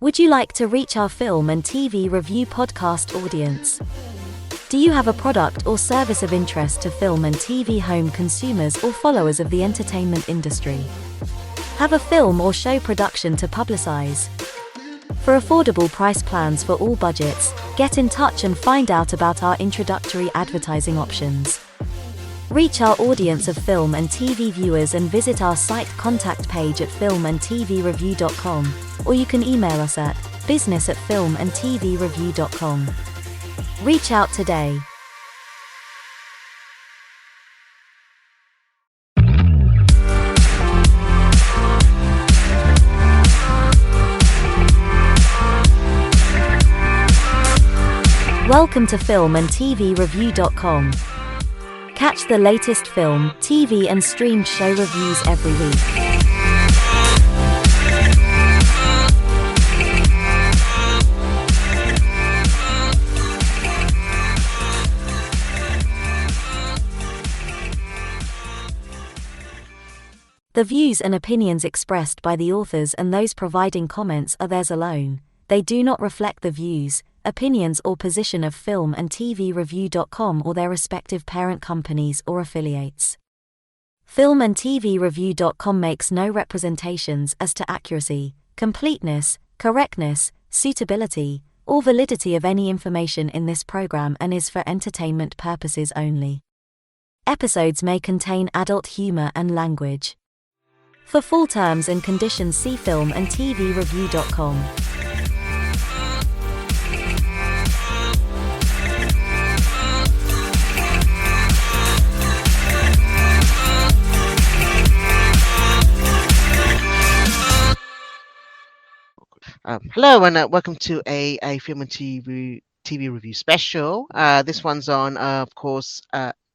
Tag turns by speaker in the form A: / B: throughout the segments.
A: Would you like to reach our film and TV review podcast audience? Do you have a product or service of interest to film and TV home consumers or followers of the entertainment industry? Have a film or show production to publicize? For affordable price plans for all budgets, get in touch and find out about our introductory advertising options. Reach our audience of film and TV viewers and visit our site contact page at filmandtvreview.com, or you can email us at business@filmandtvreview.com. Reach out today. Welcome to filmandtvreview.com. Catch the latest film, TV and streamed show reviews every week. The views and opinions expressed by the authors and those providing comments are theirs alone. They do not reflect the views, opinions or position of filmandtvreview.com or their respective parent companies or affiliates. Filmandtvreview.com makes no representations as to accuracy, completeness, correctness, suitability, or validity of any information in this program and is for entertainment purposes only. Episodes may contain adult humor and language. For full terms and conditions, see filmandtvreview.com.
B: Hello and welcome to a film and TV review special. This one's on, of course,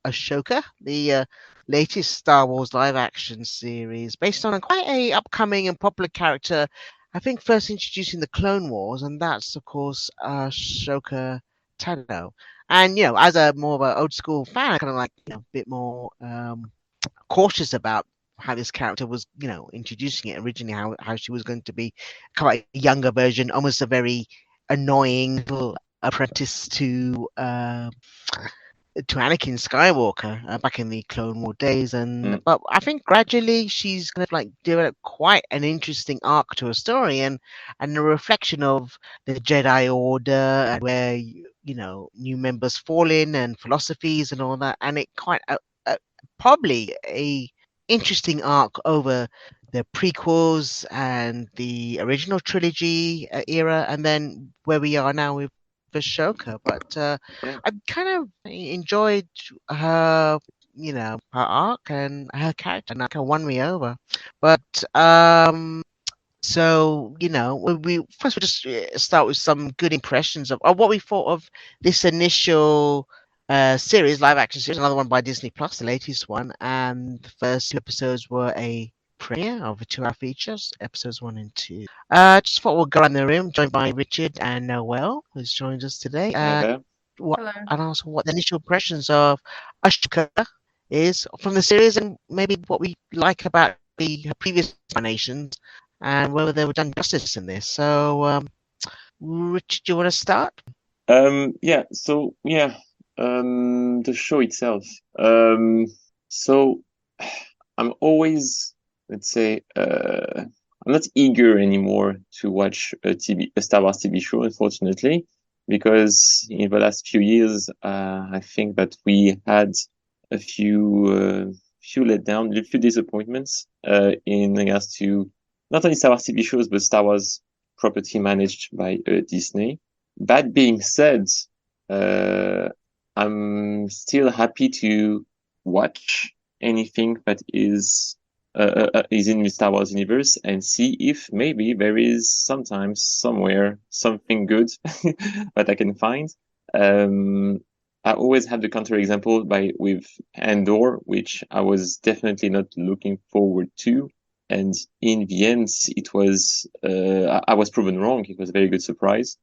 B: Ashoka, the latest Star Wars live-action series, based on quite a upcoming and popular character. I think first introducing the Clone Wars, and that's of course Ahsoka Tano. And as a more of an old school fan, I kind of like a bit more cautious about how this character was, introducing it originally, how she was going to be quite a younger version, almost a very annoying little apprentice to Anakin Skywalker back in the Clone War days, but I think gradually she's kind of develop quite an interesting arc to her story, and a reflection of the Jedi Order and where new members fall in and philosophies and all that, and it quite probably a interesting arc over the prequels and the original trilogy era, and then where we are now with Ashoka. But I kind of enjoyed her, her arc and her character, and that kind of won me over. But so we first we'll just start with some good impressions of what we thought of this initial series, live action series, another one by Disney Plus, the latest one, and the first two episodes were a premiere of a 2-hour features, episodes 1 and 2. Just thought we'll go around the room, joined by Richard and Noel, who's joined us today.
C: Hello.
B: And also what the initial impressions of Ashoka is from the series, and maybe what we like about her previous incarnations, and whether they were done justice in this. So, Richard, do you want to start?
C: The show itself. So I'm always, let's say, I'm not eager anymore to watch a Star Wars TV show, unfortunately, because in the last few years, I think that we had a few letdown, a few disappointments, in regards to not only Star Wars TV shows, but Star Wars property managed by Disney. That being said, I'm still happy to watch anything that is in the Star Wars universe and see if maybe there is sometimes somewhere something good that I can find. I always have the counterexample with Andor, which I was definitely not looking forward to, and in the end, it was I was proven wrong. It was a very good surprise.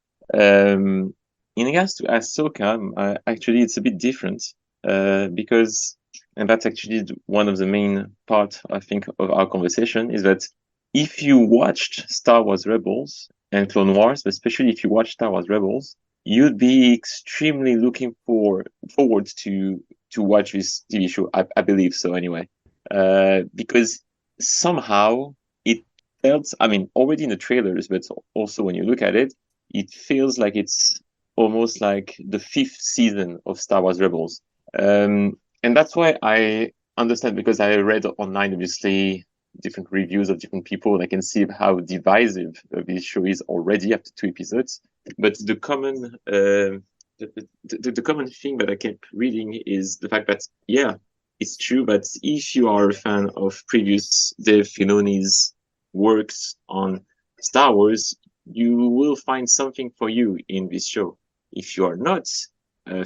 C: In regards to Ahsoka, actually, it's a bit different because, and that's actually one of the main part, I think, of our conversation, is that if you watched Star Wars Rebels, and Clone Wars, but especially if you watch Star Wars Rebels, you'd be extremely looking forward to watch this TV show. I believe so anyway, because somehow it felt. I mean, already in the trailers, but also when you look at it, it feels like it's almost like the fifth season of Star Wars Rebels. And that's why I understand, because I read online, obviously, different reviews of different people, and I can see how divisive this show is already after 2 episodes. But the common thing that I kept reading is the fact that, yeah, it's true that if you are a fan of previous Dave Filoni's works on Star Wars, you will find something for you in this show. If you are not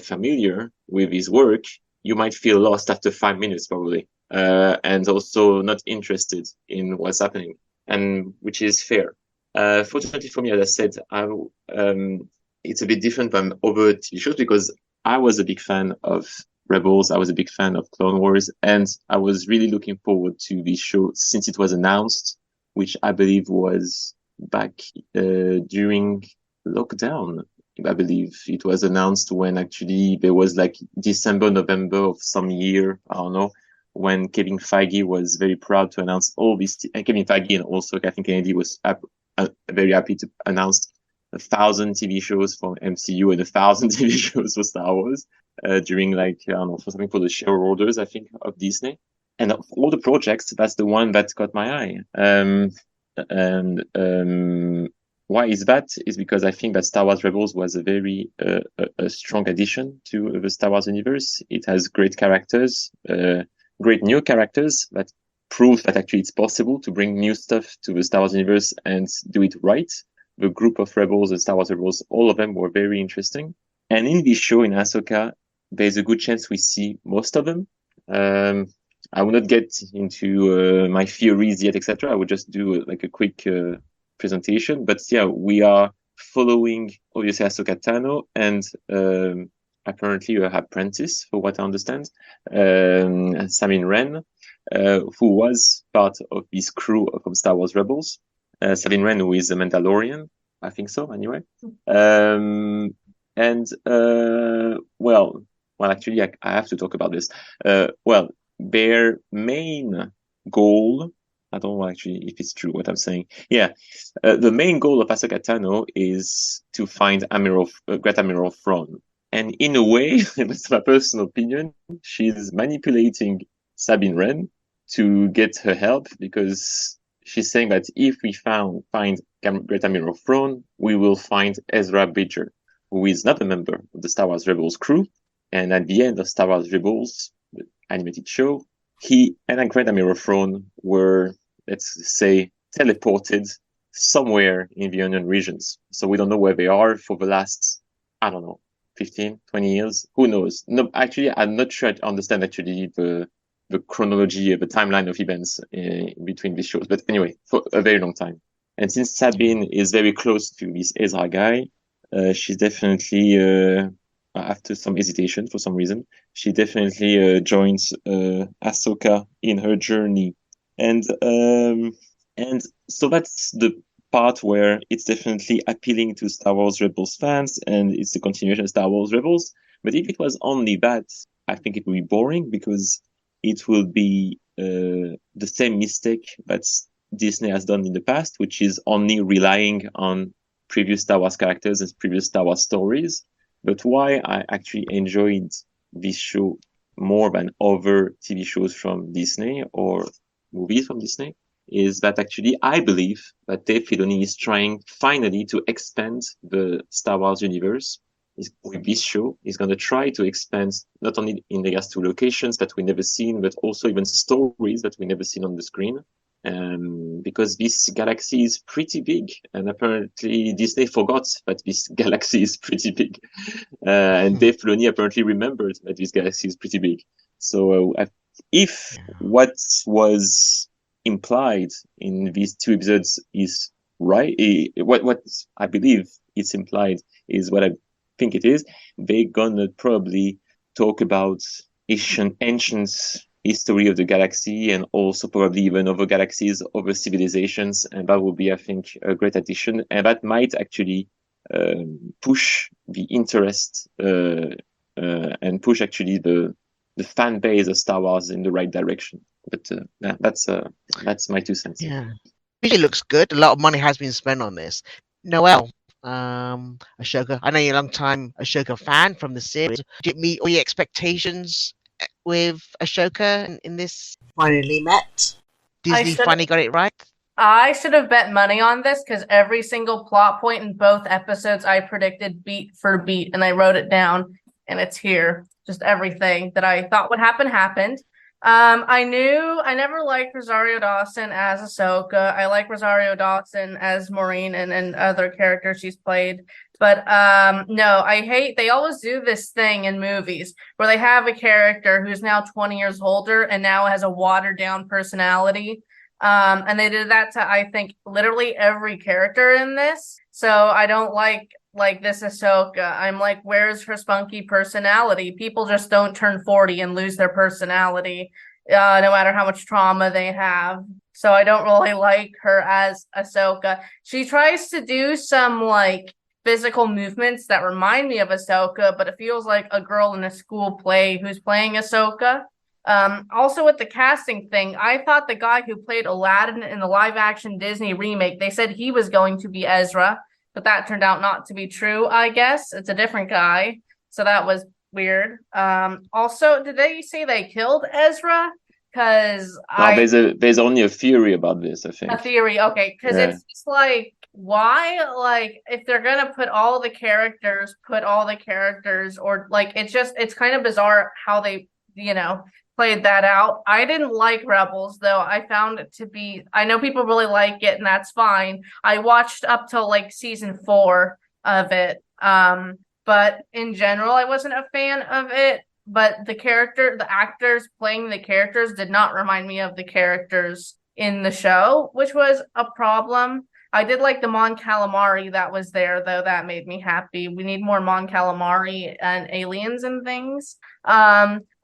C: familiar with his work, you might feel lost after 5 minutes, probably, and also not interested in what's happening, and which is fair. Fortunately for me, as I said, it's a bit different than other TV shows because I was a big fan of Rebels. I was a big fan of Clone Wars, and I was really looking forward to this show since it was announced, which I believe was back during lockdown. I believe it was announced when actually there was like December, November of some year, I don't know, when Kevin Feige was very proud to announce all this, and Kevin Feige and also Kathleen Kennedy was very happy to announce 1,000 TV shows from MCU and 1,000 TV shows for Star Wars during like, I don't know, for something for the shareholders, I think, of Disney. And of all the projects, that's the one that caught my eye. And why is that? Is because I think that Star Wars Rebels was a very a strong addition to the Star Wars universe. It has great characters, great new characters that prove that actually it's possible to bring new stuff to the Star Wars universe and do it right. The group of rebels, the Star Wars rebels, all of them were very interesting. And in this show, in Ahsoka, there's a good chance we see most of them. I will not get into my theories yet, etc. I will just do like a quick presentation. But yeah, we are following obviously Ahsoka Tano and apparently her apprentice, for what I understand, Sabine Wren, who was part of this crew from Star Wars Rebels. Sabine Wren, who is a Mandalorian, I think so, anyway. Well, actually, I have to talk about this. Well, their main goal, I don't know actually if it's true what I'm saying. Yeah, the main goal of Ahsoka Tano is to find Great Admiral Thrawn. And in a way, that's my personal opinion, she's manipulating Sabine Wren to get her help, because she's saying that if we find Great Admiral Thrawn, we will find Ezra Bridger, who is not a member of the Star Wars Rebels crew. And at the end of Star Wars Rebels, the animated show, he and Great Admiral Thrawn were, let's say, teleported somewhere in the unknown regions. So we don't know where they are for the last, I don't know, 15, 20 years. Who knows? No, actually, I'm not sure I understand actually the chronology, the timeline of events between these shows. But anyway, for a very long time. And since Sabine is very close to this Ezra guy, she's definitely, after some hesitation for some reason, she definitely joins Ahsoka in her journey. And so that's the part where it's definitely appealing to Star Wars Rebels fans, and it's the continuation of Star Wars Rebels. But if it was only that, I think it would be boring, because it will be the same mistake that Disney has done in the past, which is only relying on previous Star Wars characters and previous Star Wars stories. But why I actually enjoyed this show more than other TV shows from Disney or movies from Disney is that actually I believe that Dave Filoni is trying finally to expand the Star Wars universe. With this show, he's going to try to expand not only in regards to locations that we never seen, but also even stories that we never seen on the screen. Because this galaxy is pretty big, and apparently Disney forgot that this galaxy is pretty big. And Dave Filoni apparently remembered that this galaxy is pretty big. So if what was implied in these 2 episodes is right, what I believe it's implied is what I think it is, they're gonna probably talk about ancient history of the galaxy and also probably even other galaxies, other civilizations, and that would be, I think, a great addition, and that might actually push the interest and push actually the fan base of Star Wars in the right direction. But yeah, that's my 2 cents.
B: Yeah, it looks good. A lot of money has been spent on this. Noel, Ashoka. I know you're a long time Ashoka fan from the series. Did it meet all your expectations with Ashoka in this? Finally met. Disney finally got it right.
D: I should have bet money on this because every single plot point in both episodes I predicted beat for beat, and I wrote it down, and it's here. Just everything that I thought would happen happened. I knew I never liked Rosario Dawson as Ahsoka. I like Rosario Dawson as Maureen and other characters she's played. But no, I hate they always do this thing in movies where they have a character who's now 20 years older and now has a watered down personality. And they did that to, I think, literally every character in this. So I don't like this Ahsoka. I'm like, where's her spunky personality? People just don't turn 40 and lose their personality, no matter how much trauma they have. So I don't really like her as Ahsoka. She tries to do some like physical movements that remind me of Ahsoka, but it feels like a girl in a school play who's playing Ahsoka. Also with the casting thing, I thought the guy who played Aladdin in the live action Disney remake, they said he was going to be Ezra, but that turned out not to be true, I guess. It's a different guy. So that was weird. Also, did they say they killed Ezra? Because
C: there's only a theory about this, I think.
D: A theory, okay. Because it's just like, why? Like, if they're gonna put all the characters, or like it's kind of bizarre how they, played that out. I didn't like Rebels, though. I found it to be, I know people really like it, and that's fine. I watched up till like season 4 of it. But in general, I wasn't a fan of it. But the actors playing the characters did not remind me of the characters in the show, which was a problem. I did like the Mon Calamari that was there, though. That made me happy. We need more Mon Calamari and aliens and things.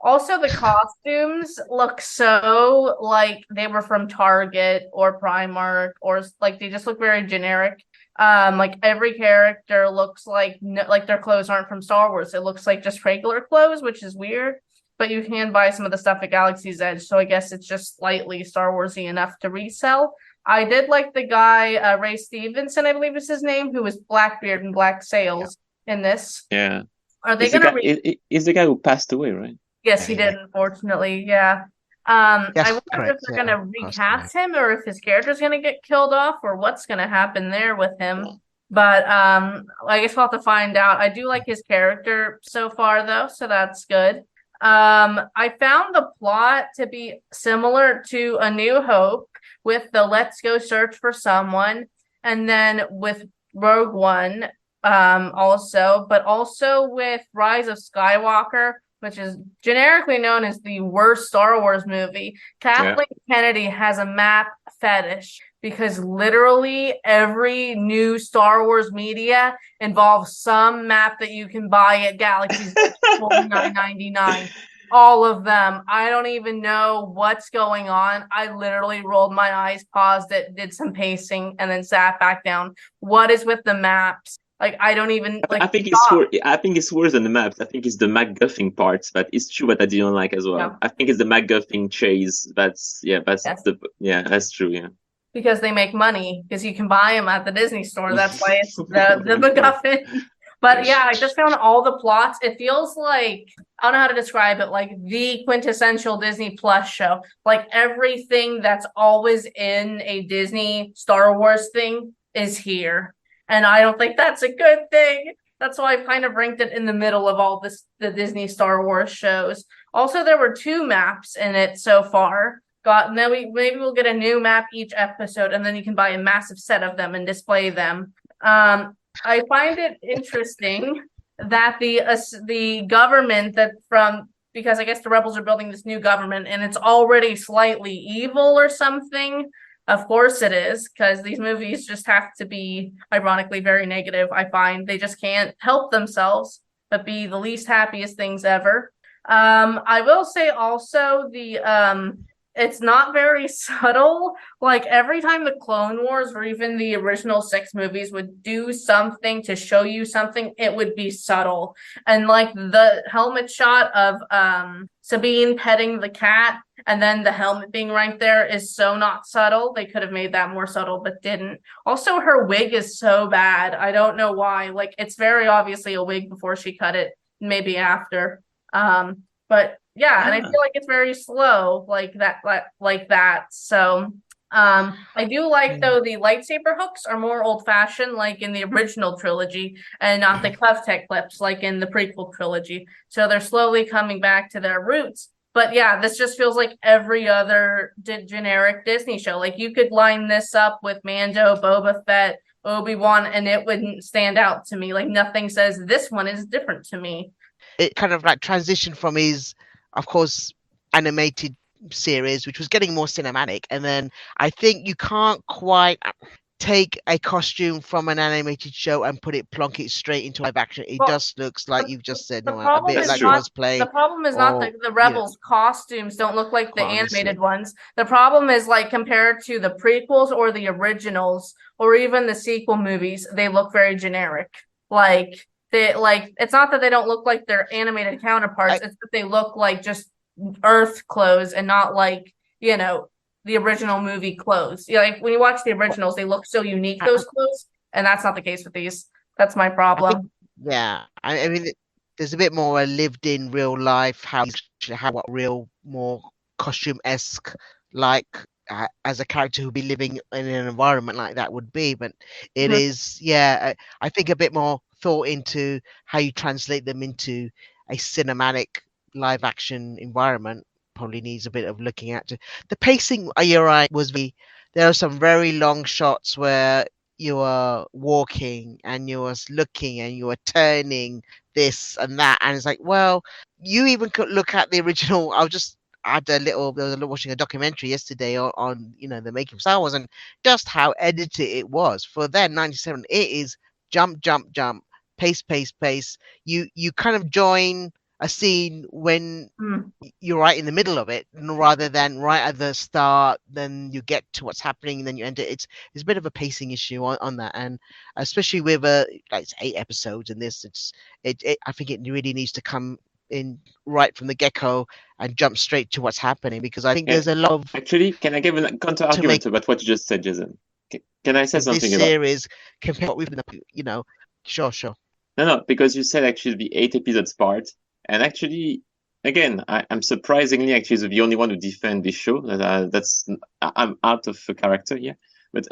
D: Also, the costumes look so like they were from Target or Primark, or like they just look very generic. Like every character looks like their clothes aren't from Star Wars. It looks like just regular clothes, which is weird. But you can buy some of the stuff at Galaxy's Edge, so I guess it's just slightly Star Warsy enough to resell. I did like the guy, Ray Stevenson, I believe is his name, who was Blackbeard and Black Sails in this.
C: Yeah.
D: Are they gonna?
C: Is the guy who passed away, right?
D: Yes, he did, unfortunately. Yeah. I wonder if they're gonna recast him or if his character's gonna get killed off or what's gonna happen there with him. But I guess we'll have to find out. I do like his character so far, though, so that's good. I found the plot to be similar to A New Hope with the let's go search for someone, and then with Rogue One also, but also with Rise of Skywalker, which is generically known as the worst Star Wars movie. Kathleen Kennedy has a map fetish because literally every new Star Wars media involves some map that you can buy at Galaxy's $49.99. All of them. I don't even know what's going on. I literally rolled my eyes, paused it, did some pacing, and then sat back down. What is with the maps? Like, I don't even like.
C: I think it's worse than the maps. I think it's the MacGuffin parts, but it's true what I didn't like as well. Yeah. I think it's the MacGuffin chase. That's true. Yeah.
D: Because they make money because you can buy them at the Disney store. That's why it's the MacGuffin. But yeah, I just found all the plots. It feels like, I don't know how to describe it, like the quintessential Disney Plus show. Like everything that's always in a Disney Star Wars thing is here. And I don't think that's a good thing. That's why I've kind of ranked it in the middle of all the Disney Star Wars shows. Also, there were 2 maps in it so far. And then maybe we'll get a new map each episode, and then you can buy a massive set of them and display them. I find it interesting that the government because I guess the rebels are building this new government and it's already slightly evil or something. Of course it is, because these movies just have to be ironically very negative. I find they just can't help themselves but be the least happiest things ever. I will say also it's not very subtle. Like every time the Clone Wars or even the original 6 movies would do something to show you something, it would be subtle. And like the helmet shot of Sabine petting the cat and then the helmet being right there is so not subtle. They could have made that more subtle, but didn't. Also, her wig is so bad. I don't know why. Like it's very obviously a wig before she cut it, maybe after. But yeah, and I feel like it's very slow, like that. So, I do like though the lightsaber hooks are more old-fashioned, like in the original trilogy, and not the clef-tech clips like in the prequel trilogy. So they're slowly coming back to their roots. But yeah, this just feels like every other generic Disney show. Like you could line this up with Mando, Boba Fett, Obi-Wan, and it wouldn't stand out to me. Like nothing says this one is different to me.
B: It kind of like transitioned from his, of course, animated series, which was getting more cinematic, and then I think you can't quite take a costume from an animated show and plonk it straight into live action. It just looks like you've just said, a bit like cosplay.
D: The problem is not the Rebels costumes don't look like the animated ones. The problem is like compared to the prequels or the originals or even the sequel movies, they look very generic. It's not that they don't look like their animated counterparts, it's that they look like just Earth clothes and not like, the original movie clothes. Like when you watch the originals, they look so unique, those clothes, and that's not the case with these. That's my problem.
B: I mean, there's a bit more a lived in real life, how what real, more costume-esque, like as a character who'd be living in an environment like that would be. But it is, I think a bit more thought into how you translate them into a cinematic live action environment. Probably needs a bit of looking at. The pacing, you're right, there are some very long shots where you are walking and you are looking and you are turning this and that, and it's like, well, you even could look at the original. Watching a documentary yesterday on the making of Star Wars, and just how edited it was for then 97. It is jump, jump, jump, pace, pace, pace. You kind of join a scene when you're right in the middle of it, rather than right at the start. Then you get to what's happening, and then you enter. It's a bit of a pacing issue on that, and especially with it's 8 episodes in this. I think it really needs to come in right from the get-go and jump straight to what's happening, because I think there's a lot of.
C: Actually, can I give a counter argument about what you just said, Jason? Can I say something
B: this series compared to what we've Sure.
C: No, because you said actually the 8 episodes part. And actually, again, I'm surprisingly actually the only one who defend this show. I'm out of character here. But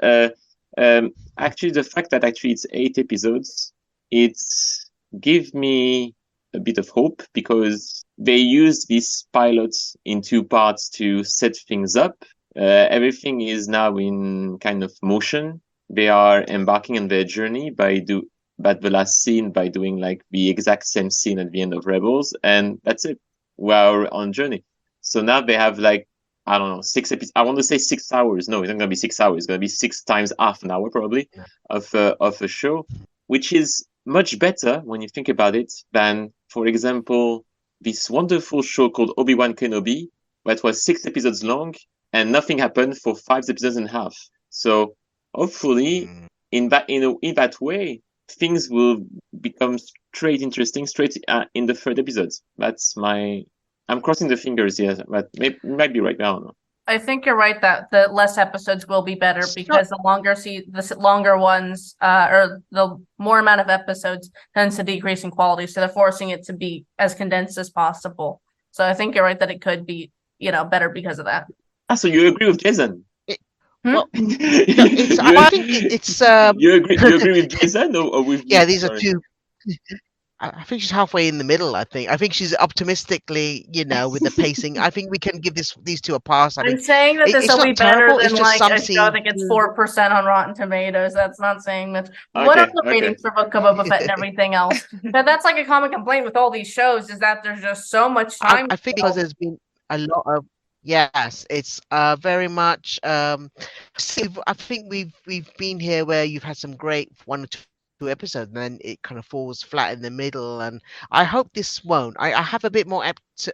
C: actually, the fact that actually it's 8 episodes, it's give me a bit of hope, because they use these pilots in 2 parts to set things up. Everything is now in kind of motion. They are embarking on their journey but the last scene by doing like the exact same scene at the end of Rebels, and that's it. We're on journey. So now they have like, I don't know, 6 episodes. I want to say 6 hours. No, it's not going to be 6 hours. It's going to be 6 times half an hour probably of a show, which is much better when you think about it than, for example, this wonderful show called Obi-Wan Kenobi that was 6 episodes long and nothing happened for 5 episodes and a half. So hopefully in that way, things will become straight interesting in the 3rd episode. I'm crossing the fingers here, but might be right now.
D: I think you're right that the less episodes will be better, because the longer ones, or the more amount of episodes tends to decrease in quality. So they're forcing it to be as condensed as possible. So I think you're right that it could be, better because of that.
C: So you agree with Jason?
B: Well, I think it's.
C: You agree with Jason or with?
B: Yeah, these are two. I think she's halfway in the middle. I think she's optimistically, with the pacing. I think we can give these two a pass.
D: I'm saying that this will be better than like a show that gets 4% on Rotten Tomatoes. That's not saying much. What are the ratings for Book of Boba Fett and everything else? But that's like a common complaint with all these shows, is that there's just so much time.
B: I think because there's been a lot of. Yes, it's very much. I think we've been here where you've had some great 1 or 2 episodes, and then it kind of falls flat in the middle. And I hope this won't. I have a bit more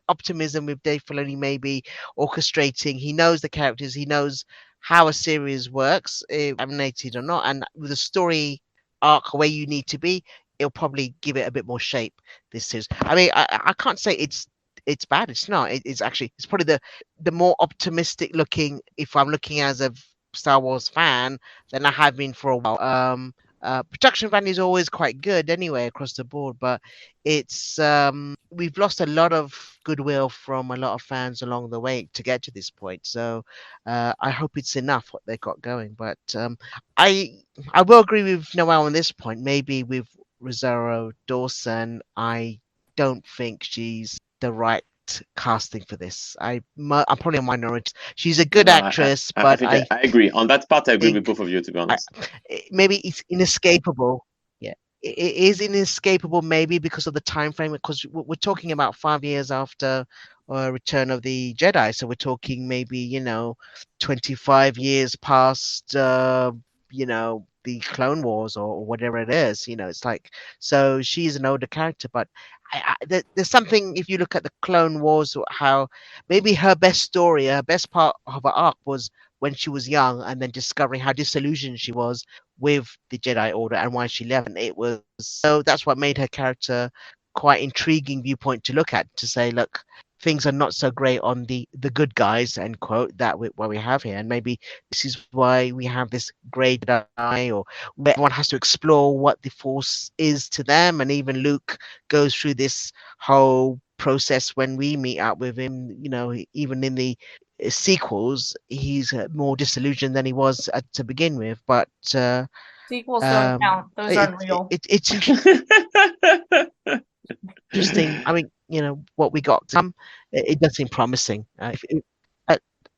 B: optimism with Dave Filoni maybe orchestrating. He knows the characters, he knows how a series works, animated or not, and with the story arc where you need to be, it'll probably give it a bit more shape. This series. I mean, I can't say it's bad. It's not. It's actually it's probably the more optimistic looking. If I'm looking as a Star Wars fan than I have been for a while. Production value is always quite good anyway across the board, but it's we've lost a lot of goodwill from a lot of fans along the way to get to this point. So I hope it's enough what they got going. But I I will agree with Noel on this point. Maybe with Rosario Dawson, I don't think she's the right casting for this. I'm probably a minority. She's a good actress,
C: I
B: but
C: think I agree on that part. I agree with
B: think
C: both of you, to be honest.
B: maybe it's inescapable. Yeah, it is inescapable. Maybe because of the time frame. Because we're talking about 5 years after Return of the Jedi, so we're talking maybe 25 years past the Clone Wars or whatever it is. It's like so she's an older character, but there's something if you look at the Clone Wars, how maybe her best story, her best part of her arc was when she was young and then discovering how disillusioned she was with the Jedi Order and why she left. And it was so that's what made her character quite intriguing viewpoint to look at, to say, look, things are not so great on the good guys, end quote, what we have here. And maybe this is why we have this grey Jedi, or where everyone has to explore what the Force is to them. And even Luke goes through this whole process when we meet up with him, even in the sequels, he's more disillusioned than he was to begin with. But
D: Sequels don't count; those aren't real.
B: it's interesting. I mean, what we got. It does seem promising.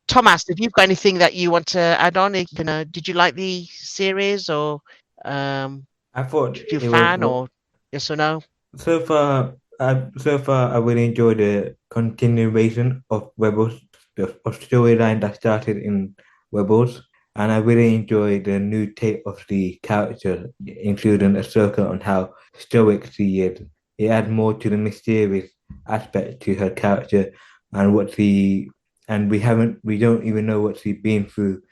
B: Thomas, if you've got anything that you want to add on, did you like the series, or
E: I thought
B: did you
E: it
B: fan,
E: was
B: or yes or no?
E: so far. I really enjoyed the continuation of Rebels, the storyline that started in Rebels, and I really enjoyed the new take of the character, including Ahsoka, on how stoic she is. It adds more to the mysterious aspect to her character, and we don't even know what she's been through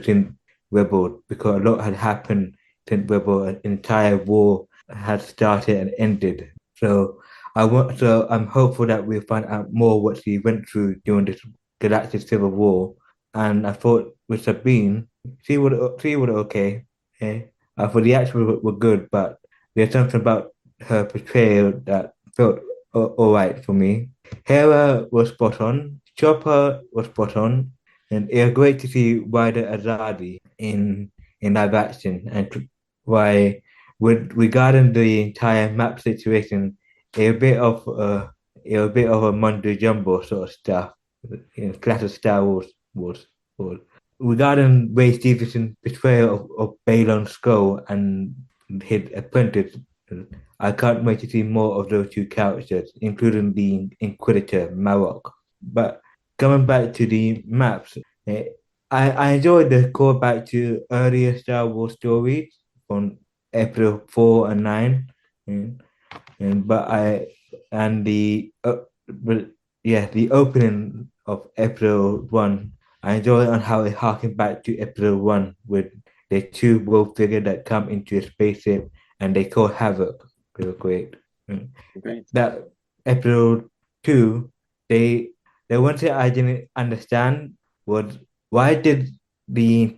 E: since Rebels, because a lot had happened since Rebels. An entire war had started and ended. So I'm hopeful that we'll find out more what she went through during this Galactic Civil War. And I thought with Sabine, she was okay. Yeah. I thought the actions were good, but there's something about her portrayal that felt all right for me. Hera was spot on. Chopper was spot on, and it was great to see Ryder Azadi in live action, and why regarding the entire map situation, a bit of a mumbo jumbo sort of stuff, classic Star Wars. Regarding Ray Stevenson's portrayal of Balon Skull and his apprentice, I can't wait to see more of those two characters, including the Inquisitor Marok. But coming back to the maps, eh, I enjoyed the callback to earlier Star Wars stories from episode 4 and 9, and, and but I and the but yeah, the opening of episode 1, I enjoyed on how it harkened back to episode 1 with the two wolf figures that come into a spaceship and they call havoc. They were great.
C: Great.
E: That episode 2, they the one thing I didn't understand was why did the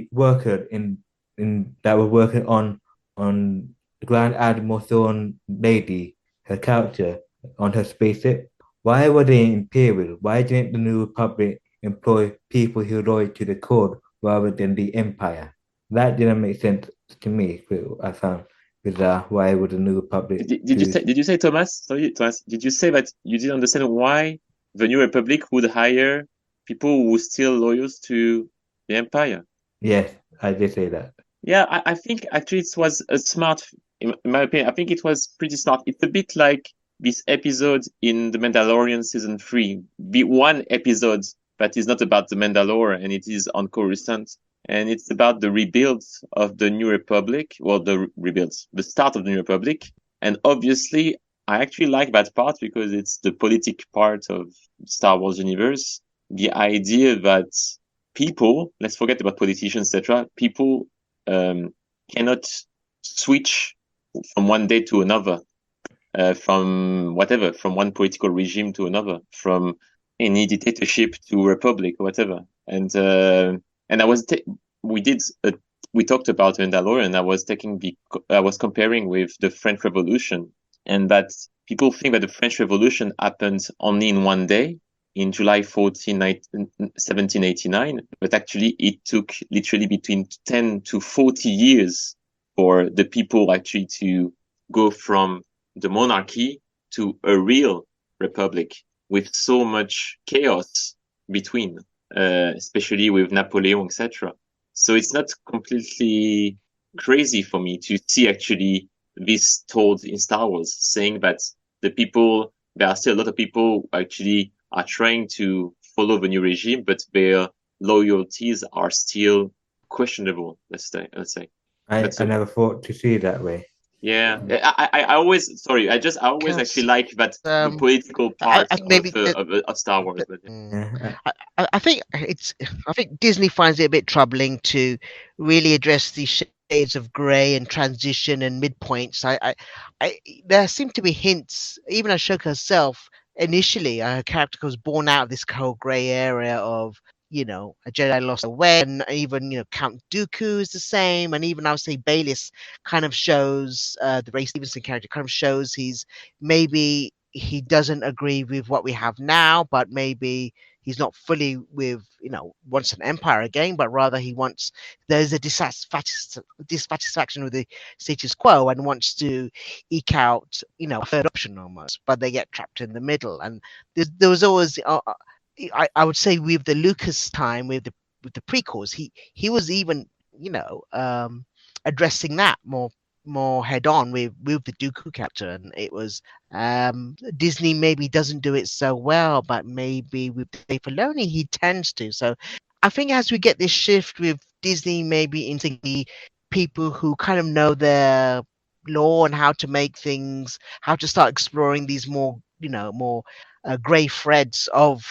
E: worker in that were working on Grand Admiral Thrawn lady, her character, on her spaceship, why were they Imperial? Why didn't the New Republic employ people who are loyal to the code rather than the Empire? That didn't make sense to me. I found bizarre. Why would the New Republic
C: Did you say, Thomas? Sorry, Thomas. Did you say that you didn't understand why the New Republic would hire people who were still loyal to the Empire?
E: Yes, I did say that.
C: Yeah, I think actually it was a smart, in my opinion, I think it was pretty smart. It's a bit like this episode in The Mandalorian season 3, the one episode that is not about the Mandalore and it is on Coruscant. and it's about the rebuild of the New Republic. Well, the start of the New Republic. And obviously, I actually like that part because it's the politic part of Star Wars universe. The idea that people, let's forget about politicians, etc. People cannot switch from one day to another, from one political regime to another, from any dictatorship to republic or whatever. And we talked about Mandalorian. I was comparing with the French Revolution, and that people think that the French Revolution happened only in one day, in July 14, 1789, but actually it took literally between 10 to 40 years for the people actually to go from the monarchy to a real republic, with so much chaos between, especially with Napoleon, etc. So it's not completely crazy for me to see actually this told in Star Wars, saying that there are still a lot of people who actually are trying to follow the new regime, but their loyalties are still questionable, let's say.
E: I never thought to see it that way.
C: Yeah, I always actually like that the political part of Star Wars. But
B: I think Disney finds it a bit troubling to really address these shades of grey and transition and midpoints. There seem to be hints. Even Ashoka herself, initially, her character was born out of this whole grey area of, a Jedi lost their way, and even, Count Dooku is the same, and even I would say Baelish kind of shows, the Ray Stevenson character kind of shows maybe he doesn't agree with what we have now, but maybe he's not fully with, wants an empire again, but rather there's a dissatisfaction with the status quo and wants to eke out, a third option almost, but they get trapped in the middle. And there was always, I would say, with the Lucas time, with the prequels, he was even, addressing that more head on with the Dooku character, and it was Disney maybe doesn't do it so well, but maybe with Dave Filoni he tends to. So I think as we get this shift with Disney maybe into the people who kind of know their law and how to make things, how to start exploring these more grey threads of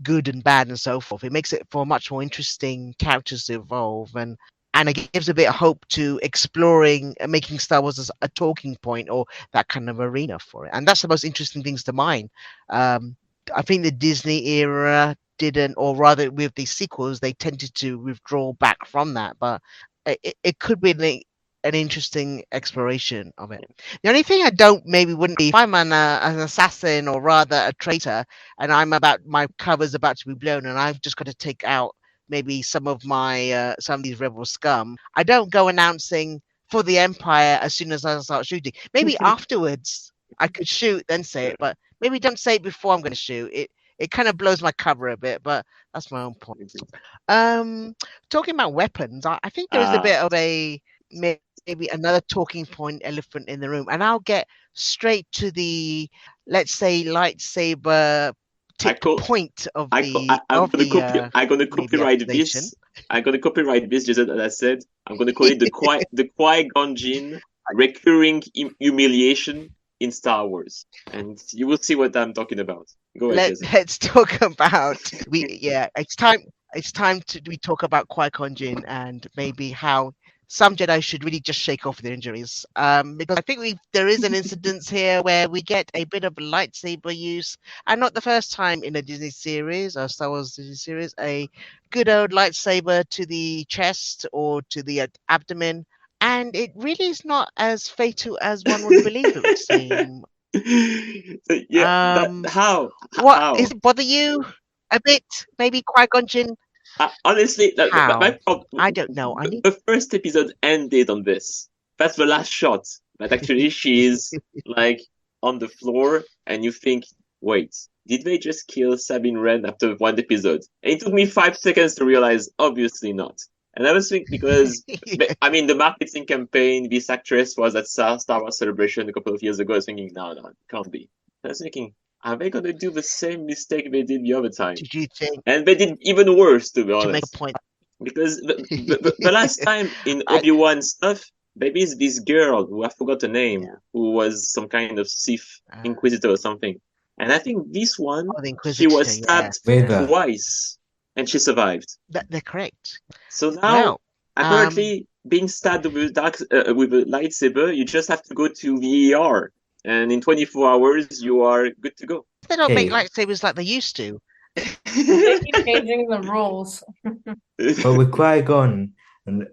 B: good and bad and so forth, it makes it for much more interesting characters to evolve, and it gives a bit of hope to exploring and making Star Wars as a talking point or that kind of arena for it. And that's the most interesting things to mine. I think the Disney era didn't, or rather with the sequels, they tended to withdraw back from that. But it could be an interesting exploration of it. The only thing I wouldn't be if I'm an assassin or rather a traitor, and my cover's about to be blown, and I've just got to take out maybe some of these rebel scum. I don't go announcing for the Empire as soon as I start shooting. Maybe afterwards I could shoot, then say it, but maybe don't say it before I'm going to shoot. It kind of blows my cover a bit, but that's my own point. Talking about weapons, I think there is a bit of a maybe another talking point elephant in the room, and I'll get straight to the, let's say, lightsaber point of the. I'm
C: going to copyright this. I'm going to copyright this. Just as I said, I'm going to call it the Qui-Gon Jinn recurring humiliation in Star Wars, and you will see what I'm talking about. Go ahead.
B: Let's talk about It's time we talk about Qui-Gon Jinn and maybe how some Jedi should really just shake off their injuries, because I think there is an incident here where we get a bit of lightsaber use, and not the first time in a Disney series or Star Wars Disney series, a good old lightsaber to the chest or to the abdomen, and it really is not as fatal as one would believe it would seem.
C: How?
B: Is it bother you a bit? Maybe Qui-Gon Jinn.
C: Honestly, my problem,
B: I don't know.
C: The first episode ended on this. That's the last shot. But actually, she is like on the floor, and you think, wait, did they just kill Sabine Wren after one episode? And it took me 5 seconds to realize, obviously not. And I was thinking, because the marketing campaign, this actress was at Star Wars Celebration a couple of years ago. I was thinking, no, it can't be. I was thinking, are they going to do the same mistake they did the other time?
B: Did you think?
C: And they did even worse, to be honest.
B: To make a point.
C: Because the last time in
B: I,
C: Obi-Wan stuff, maybe it's this girl who I forgot the name,
B: yeah.
C: who was some kind of Sith
B: Uh,
C: Inquisitor or something. And I think this one,
B: the
C: she was
B: Inquisitor, yeah.
C: stabbed
E: Vader.
C: twice and she survived.
B: They're correct.
C: So now,
B: Well,
C: apparently, being stabbed with a lightsaber, you just have to go to the ER, and in 24 hours you are good to go.
B: they don't make
E: Okay.
B: lightsabers like they used to.
D: They keep changing the rules.
E: But with Qui-Gon and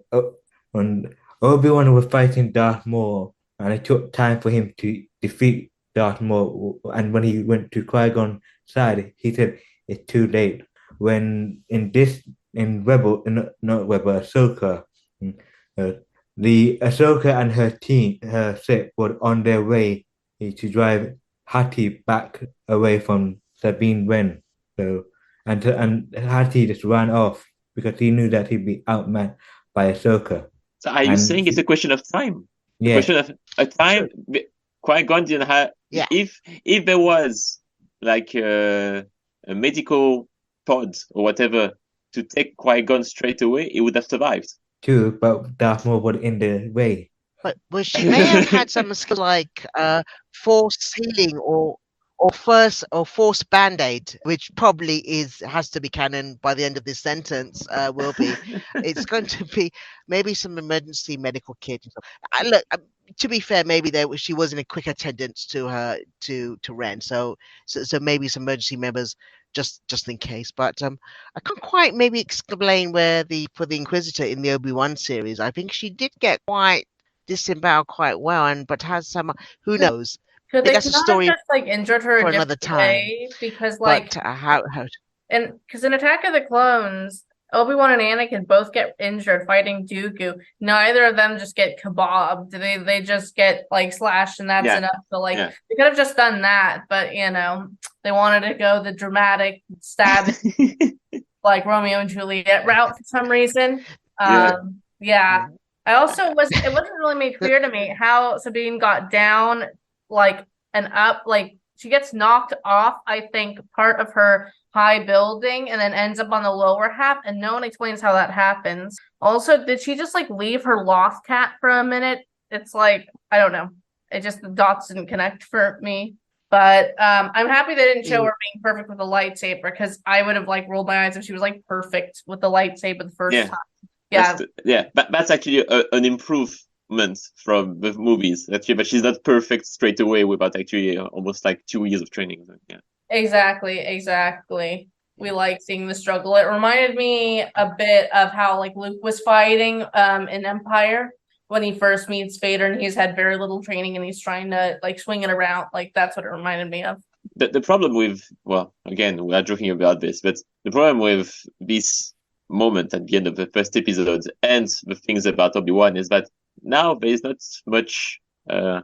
E: Obi-Wan was fighting Darth Maul, and it took time for him to defeat Darth Maul. And when he went to Qui-Gon's side, he said it's too late. When in not Rebel, Ahsoka, uh, the Ahsoka and her team, her set, were on their way to drive Hattie back away from Sabine Wren. So and Hattie just ran off because he knew that he'd be outmatched by Ahsoka.
C: So are you saying it's a question of time? A
E: Yeah,
C: question of a time. Qui-Gon didn't have.
B: Yeah.
C: If there was like a medical pod or whatever to take Qui-Gon straight away, he would have survived.
E: true, but Darth Maul was in the way.
B: But she may have had some skill like force healing or force band-aid, which probably has to be canon by the end of this sentence. Will be. It's going to be maybe some emergency medical kit. Look, to be fair, maybe she was in a quick attendance to her to Ren, so maybe some emergency members just in case. But I can't quite maybe explain where for the Inquisitor in the Obi-Wan series. I think she did get quite disemboweled quite well, but has some. Who knows?
D: Could
B: think
D: they
B: that's a
D: not have
B: story
D: just like injured her
B: for
D: a
B: another
D: different
B: time.
D: way? Because like
B: But how
D: because in Attack of the Clones, Obi-Wan and Anakin both get injured fighting Dooku. Neither of them just get kebabbed. They just get like slashed and that's
C: Yeah.
D: enough. So like
C: Yeah.
D: they could have just done that, but they wanted to go the dramatic stab like Romeo and Juliet route for some reason.
C: Yeah.
D: Yeah. I also it wasn't really made clear to me how Sabine got down like and up, like she gets knocked off, I think, part of her high building and then ends up on the lower half, and no one explains how that happens. Also, did she just like leave her lost cat for a minute? It's like, I don't know. It just the dots didn't connect for me. But I'm happy they didn't show her being perfect with a lightsaber, because I would have like rolled my eyes if she was like perfect with the lightsaber the first
C: Yeah.
D: time. Yeah.
C: That's actually an improvement from the movies. Actually, but she's not perfect straight away without actually almost like 2 years of training. Yeah.
D: Exactly. We like seeing the struggle. It reminded me a bit of how like Luke was fighting in Empire when he first meets Vader, and he's had very little training and he's trying to like swing it around. Like that's what it reminded me of.
C: The problem with, well, again, we are joking about this, but the problem with this moment at the end of the first episode and the things about Obi-Wan is that now there is not much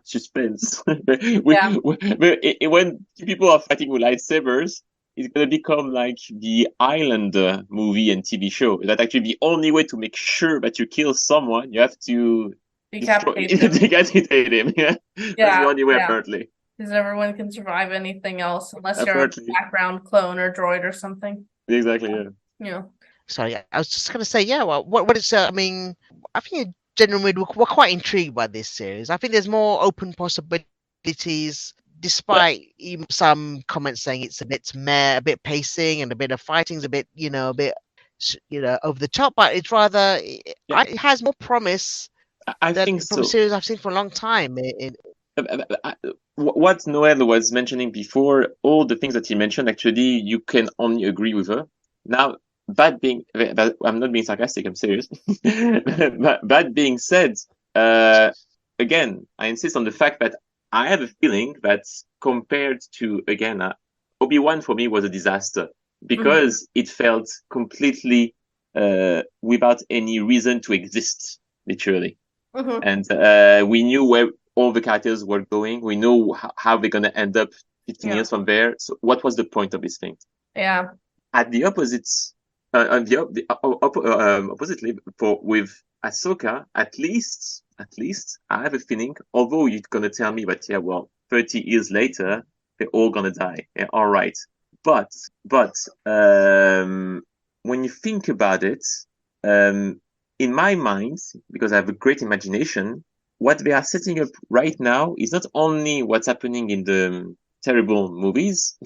C: suspense. When people are fighting with lightsabers, it's going to become like the Island movie and TV show. That actually the only way to make sure that you kill someone, you have to
D: Decapitate
C: him. Yeah. That's the only way, apparently.
D: Because everyone can survive anything else unless you're
C: Apparently.
D: a background clone or droid or something.
C: Exactly, yeah.
D: Yeah.
B: Sorry, I was just going to say, yeah, well, what is, I mean, I think generally we're quite intrigued by this series. I think there's more open possibilities, despite some comments saying it's a bit meh, a bit pacing and a bit of fighting's a bit, a bit, over the top, but it's rather, it has more promise
C: I think
B: from
C: so.
B: a series I've seen for a long time.
C: What Noel was mentioning before, all the things that he mentioned, actually, you can only agree with her. Now, I'm not being sarcastic, I'm serious. That being said, again, I insist on the fact that I have a feeling that compared to, again, Obi-Wan for me was a disaster because it felt completely without any reason to exist, literally. And we knew where all the characters were going. We know how they're going to end up 15 years from there. So what was the point of this thing?
D: Yeah.
C: At the opposites, oppositely, with Ahsoka, at least, I have a feeling, although you're going to tell me that, 30 years later, they're all going to die. Yeah, all right. But when you think about it, In my mind, because I have a great imagination, what they are setting up right now is not only what's happening in the terrible movies,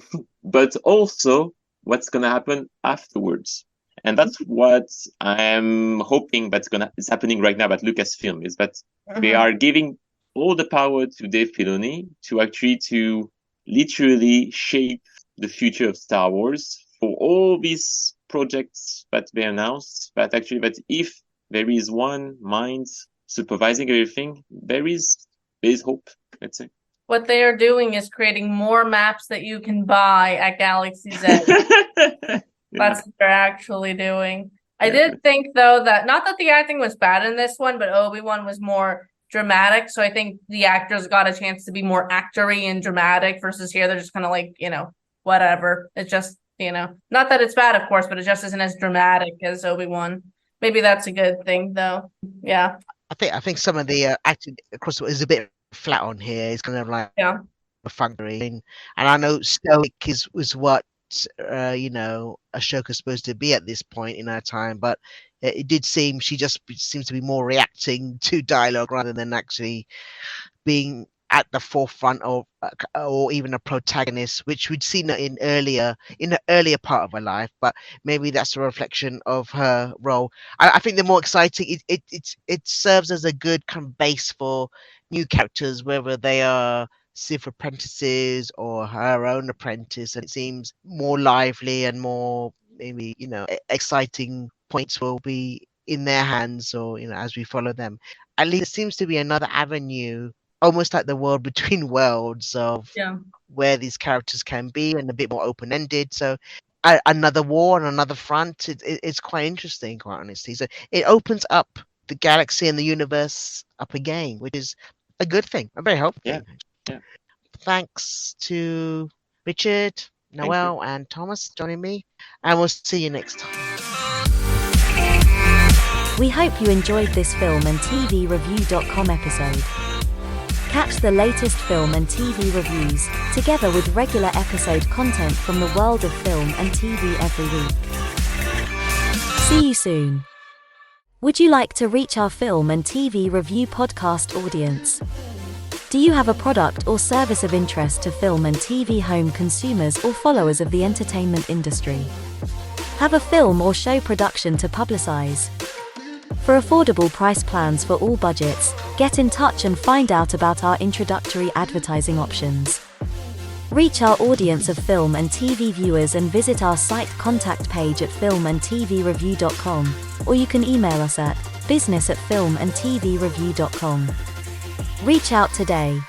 C: but also what's going to happen afterwards. And that's what I'm hoping is happening right now at Lucasfilm, is that they are giving all the power to Dave Filoni to literally shape the future of Star Wars for all these projects that they announced. That if there is one mind supervising everything, there is hope, let's say.
D: What they are doing is creating more maps that you can buy at Galaxy's Edge. That's what they're actually doing. I did think, though, that not that the acting was bad in this one, but Obi-Wan was more dramatic. So I think the actors got a chance to be more actory and dramatic versus here they're just kind of like, whatever. It's just, not that it's bad, of course, but it just isn't as dramatic as Obi-Wan. Maybe that's a good thing, though. Yeah.
B: I think some of the acting across is a bit flat on here. It's kind of like functionary, and I know stoic was what Ashoka's supposed to be at this point in her time, but it did seem she just seems to be more reacting to dialogue rather than actually being at the forefront of or even a protagonist, which we'd seen in the earlier part of her life. But maybe that's a reflection of her role. I think the more exciting it serves as a good kind of base for new characters, whether they are Sith apprentices or her own apprentice, and it seems more lively and more maybe exciting points will be in their hands, or as we follow them. At least it seems to be another avenue, almost like the world between worlds of where these characters can be, and a bit more open-ended. So another war on another front. It's quite interesting, quite honestly. So it opens up the galaxy and the universe up again, which is a good thing. I'm very hopeful.
C: Yeah.
B: Thanks to Richard, Noel, and Thomas joining me, and we'll see you next time.
A: We hope you enjoyed this film and TV review.com episode. Catch the latest film and TV reviews, together with regular episode content from the world of film and TV every week. See you soon. Would you like to reach our film and TV review podcast audience? Do you have a product or service of interest to film and TV home consumers or followers of the entertainment industry? Have a film or show production to publicize? For affordable price plans for all budgets, get in touch and find out about our introductory advertising options. Reach our audience of film and TV viewers and visit our site contact page at filmandtvreview.com, or you can email us at business@filmandtvreview.com. Reach out today.